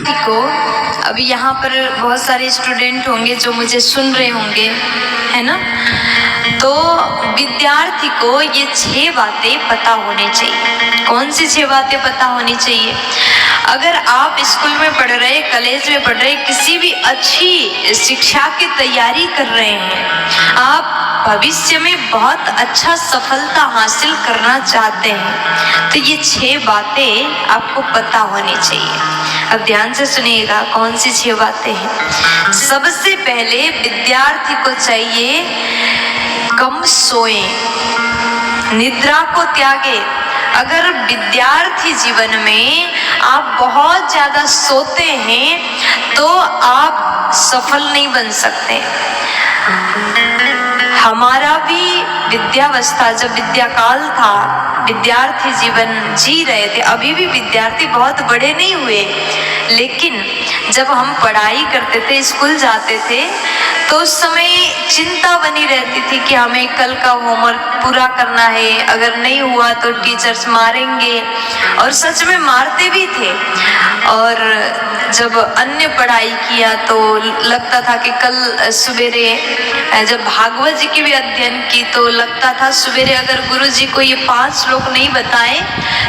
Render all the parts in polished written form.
को अभी यहाँ पर बहुत सारे स्टूडेंट होंगे जो मुझे सुन रहे होंगे, है ना। तो विद्यार्थी को ये 6 बातें पता होनी चाहिए। कौन सी 6 बातें पता होनी चाहिए? अगर आप स्कूल में पढ़ रहे, कॉलेज में पढ़ रहे, किसी भी अच्छी शिक्षा की तैयारी कर रहे हैं, आप भविष्य में बहुत अच्छा सफलता हासिल करना चाहते हैं, तो ये 6 बातें आपको पता होनी चाहिए। अब ध्यान से सुनिएगा कौन सी 6 बातें हैं। सबसे पहले विद्यार्थी को चाहिए कम सोए, निद्रा को त्यागे। अगर विद्यार्थी जीवन में आप बहुत ज्यादा सोते हैं तो आप सफल नहीं बन सकते। हमारा भी विद्यावस्था, जब विद्याकाल था, विद्यार्थी जीवन जी रहे थे, अभी भी विद्यार्थी बहुत बड़े नहीं हुए, लेकिन जब हम पढ़ाई करते थे, स्कूल जाते थे, तो उस समय चिंता बनी रहती थी कि हमें कल का होमवर्क पूरा करना है, अगर नहीं हुआ तो टीचर्स मारेंगे, और सच में मारते भी थे। और जब अन्य पढ़ाई किया तो लगता था कि कल सवेरे, जब भागवत जी की भी अध्ययन की तो लगता था सवेरे अगर गुरु जी को ये 5 श्लोक नहीं बताए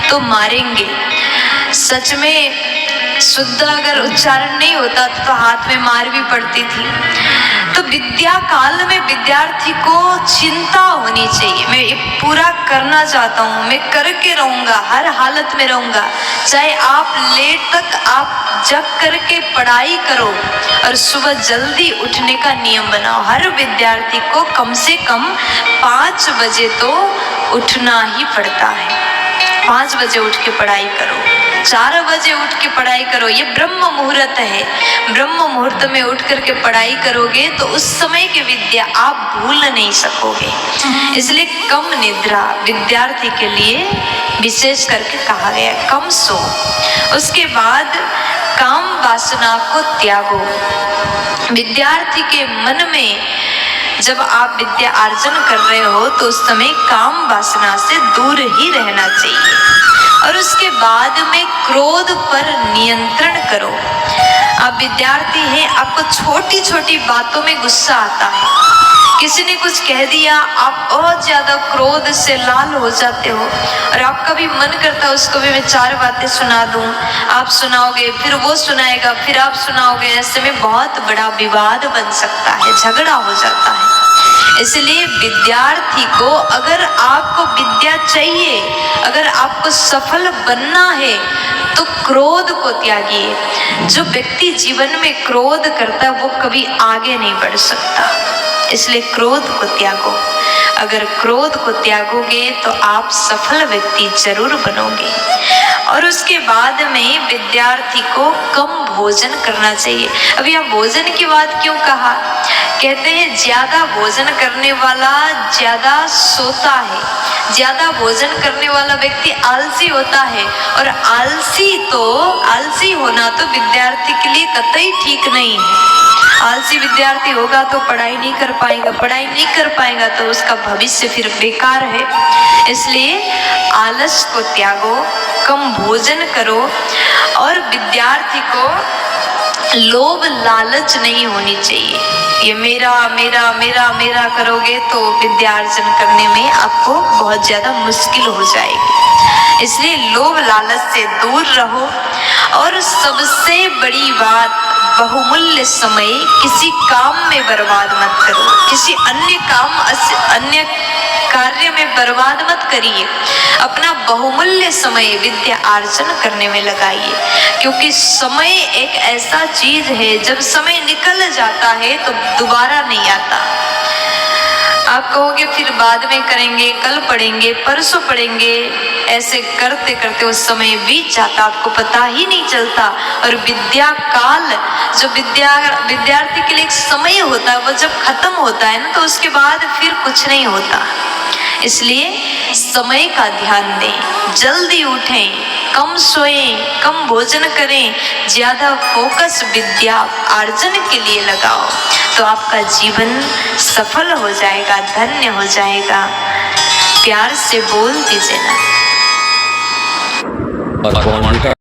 तो मारेंगे। सच में शुद्ध अगर उच्चारण नहीं होता तो हाथ में मार भी पड़ती थी। तो विद्या काल में विद्यार्थी को चिंता होनी चाहिए, मैं ये पूरा करना चाहता हूँ, मैं करके रहूंगा, हर हालत में रहूंगा, चाहे आप लेट तक आप जग करके पढ़ाई करो और सुबह जल्दी उठने का नियम बनाओ। हर विद्यार्थी को कम से कम 5 बजे तो उठना ही पड़ता है। 5 बजे उठ के पढ़ाई करो, 4 बजे उठ के पढ़ाई करो, ये ब्रह्म मुहूर्त है। ब्रह्म मुहूर्त में उठ करके पढ़ाई करोगे तो उस समय की विद्या आप भूल नहीं सकोगे। इसलिए कम निद्रा विद्यार्थी के लिए विशेष करके कहा गया, कम सो। उसके बाद काम वासना को त्यागो। विद्यार्थी के मन में जब आप विद्या अर्जन कर रहे हो तो उस समय काम वासना से दूर ही रहना चाहिए। और उसके बाद में क्रोध पर नियंत्रण करो। आप विद्यार्थी हैं, आपको छोटी छोटी बातों में गुस्सा आता है, किसी ने कुछ कह दिया, आप बहुत ज्यादा क्रोध से लाल हो जाते हो, और आपका भी मन करता है उसको भी मैं 4 बातें सुना दूं। आप सुनाओगे, फिर वो सुनाएगा, फिर आप सुनाओगे, ऐसे में बहुत बड़ा विवाद बन सकता है, झगड़ा हो जाता है। इसलिए विद्यार्थी को, अगर आपको विद्या चाहिए, अगर आपको सफल बनना है तो क्रोध को त्यागिए। जो व्यक्ति जीवन में क्रोध करता है वो कभी आगे नहीं बढ़ सकता, इसलिए क्रोध को त्यागो। अगर क्रोध को त्यागोगे तो आप सफल व्यक्ति जरूर बनोगे। और उसके बाद में विद्यार्थी को कम भोजन करना चाहिए। अब यहाँ भोजन की बात क्यों कहा? कहते हैं ज्यादा भोजन करने वाला ज्यादा सोता है, ज्यादा भोजन करने वाला व्यक्ति आलसी होता है, और आलसी होना तो विद्यार्थी के लिए कतई ठीक नहीं है। आलसी विद्यार्थी होगा तो पढ़ाई नहीं कर पाएगा, पढ़ाई नहीं कर पाएगा तो उसका भविष्य फिर बेकार है। इसलिए आलस को त्यागो, कम भोजन करो, और विद्यार्थी को लोभ लालच नहीं होनी चाहिए। ये मेरा मेरा मेरा मेरा करोगे तो विद्यार्जन करने में आपको बहुत ज्यादा मुश्किल हो जाएगी। इसलिए लोभ लालच से दूर रहो। और सबसे बड़ी बात, बहुमूल्य समय किसी काम में बर्बाद मत करो, किसी अन्य कार्य में बर्बाद मत करिए। अपना बहुमूल्य समय विद्या अर्जन करने में लगाइए, क्योंकि समय एक ऐसा चीज है, जब समय निकल जाता है तो दोबारा नहीं आता। आप कहोगे फिर बाद में करेंगे, कल पढ़ेंगे, परसों पढ़ेंगे, ऐसे करते करते उस समय बीत जाता, आपको पता ही नहीं चलता। और विद्या काल, जो विद्यार्थी के लिए एक समय होता है, वो जब खत्म होता है ना तो उसके बाद फिर कुछ नहीं होता। इसलिए समय का ध्यान दें, जल्दी उठें, कम सोएं, कम भोजन करें, ज्यादा फोकस विद्या अर्जन के लिए लगाओ, तो आपका जीवन सफल हो जाएगा, धन्य हो जाएगा। प्यार से बोल दीजिए ना। और